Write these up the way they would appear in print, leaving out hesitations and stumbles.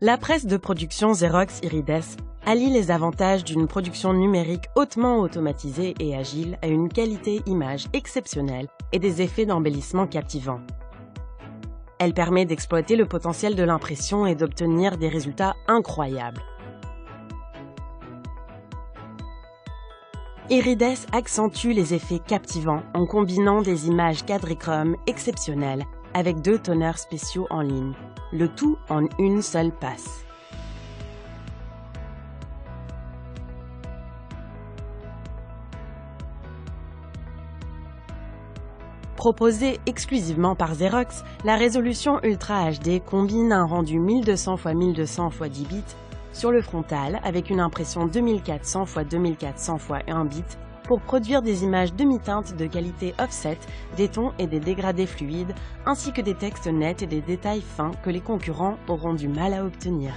La presse de production Xerox Irides allie les avantages d'une production numérique hautement automatisée et agile à une qualité image exceptionnelle et des effets d'embellissement captivants. Elle permet d'exploiter le potentiel de l'impression et d'obtenir des résultats incroyables. Irides accentue les effets captivants en combinant des images quadrichromes exceptionnelles avec 2 toners spéciaux en ligne, le tout en une seule passe. Proposée exclusivement par Xerox, la résolution Ultra HD combine un rendu 1200 x 1200 x 10 bits sur le frontal avec une impression 2400 x 2400 x 1 bit pour produire des images demi-teintes de qualité offset, des tons et des dégradés fluides, ainsi que des textes nets et des détails fins que les concurrents auront du mal à obtenir.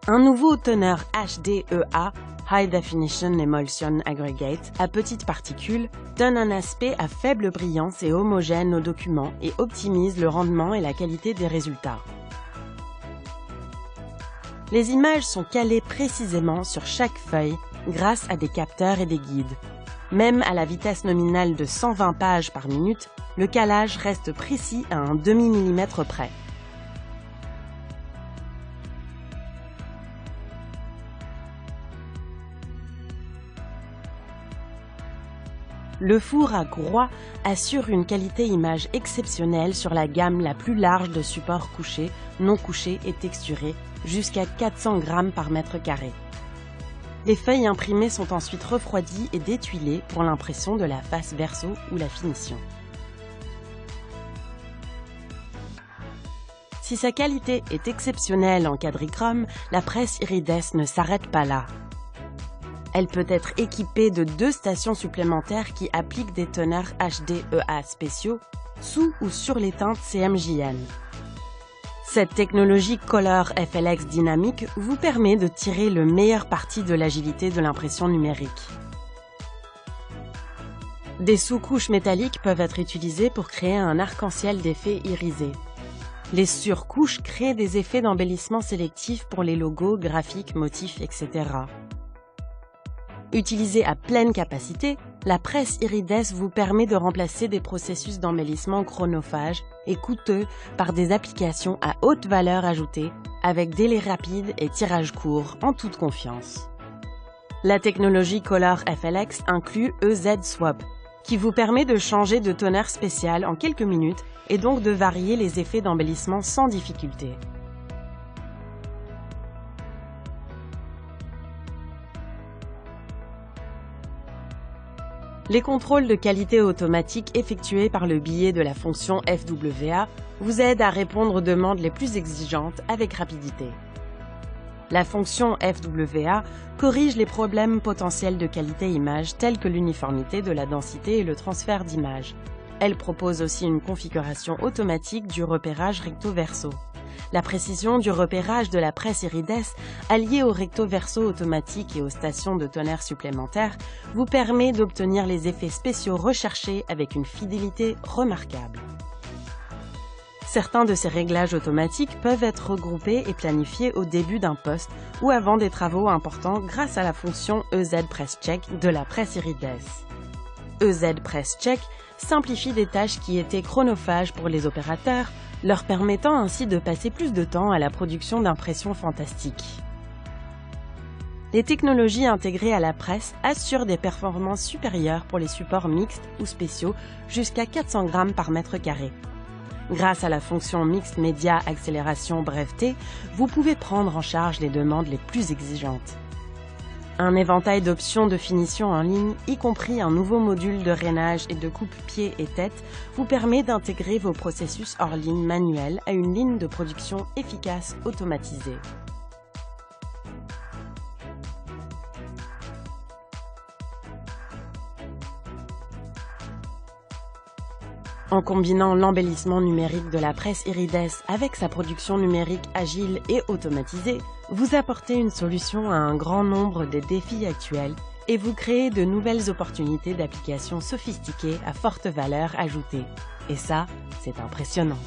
Un nouveau toner HDEA, High Definition Emulsion Aggregate, à petites particules, donne un aspect à faible brillance et homogène au document et optimise le rendement et la qualité des résultats. Les images sont calées précisément sur chaque feuille grâce à des capteurs et des guides. Même à la vitesse nominale de 120 pages par minute, le calage reste précis à un demi-millimètre près. Le four à courroie assure une qualité image exceptionnelle sur la gamme la plus large de supports couchés, non couchés et texturés, jusqu'à 400 grammes par mètre carré. Les feuilles imprimées sont ensuite refroidies et détuilées pour l'impression de la face verso ou la finition. Si sa qualité est exceptionnelle en quadrichrome, la presse Irides ne s'arrête pas là. Elle peut être équipée de 2 stations supplémentaires qui appliquent des toners HDEA spéciaux sous ou sur les teintes CMJN. Cette technologie Color FLX dynamique vous permet de tirer le meilleur parti de l'agilité de l'impression numérique. Des sous-couches métalliques peuvent être utilisées pour créer un arc-en-ciel d'effets irisés. Les surcouches créent des effets d'embellissement sélectif pour les logos, graphiques, motifs, etc. Utilisée à pleine capacité, la presse Irides vous permet de remplacer des processus d'embellissement chronophages et coûteux par des applications à haute valeur ajoutée, avec délai rapide et tirage court en toute confiance. La technologie Color FLX inclut EZ Swap, qui vous permet de changer de toner spécial en quelques minutes et donc de varier les effets d'embellissement sans difficulté. Les contrôles de qualité automatique effectués par le biais de la fonction FWA vous aident à répondre aux demandes les plus exigeantes avec rapidité. La fonction FWA corrige les problèmes potentiels de qualité image tels que l'uniformité de la densité et le transfert d'image. Elle propose aussi une configuration automatique du repérage recto-verso. La précision du repérage de la presse Irides, alliée au recto-verso automatique et aux stations de toners supplémentaires, vous permet d'obtenir les effets spéciaux recherchés avec une fidélité remarquable. Certains de ces réglages automatiques peuvent être regroupés et planifiés au début d'un poste ou avant des travaux importants grâce à la fonction EZ Press Check de la presse Irides. EZ Press Check simplifie des tâches qui étaient chronophages pour les opérateurs, leur permettant ainsi de passer plus de temps à la production d'impressions fantastiques. Les technologies intégrées à la presse assurent des performances supérieures pour les supports mixtes ou spéciaux jusqu'à 400 grammes par mètre carré. Grâce à la fonction Mixed Media Accélération Breveté, vous pouvez prendre en charge les demandes les plus exigeantes. Un éventail d'options de finition en ligne, y compris un nouveau module de rainage et de coupe pieds et tête, vous permet d'intégrer vos processus hors ligne manuels à une ligne de production efficace automatisée. En combinant l'embellissement numérique de la presse Irides avec sa production numérique agile et automatisée, vous apportez une solution à un grand nombre des défis actuels et vous créez de nouvelles opportunités d'applications sophistiquées à forte valeur ajoutée. Et ça, c'est impressionnant.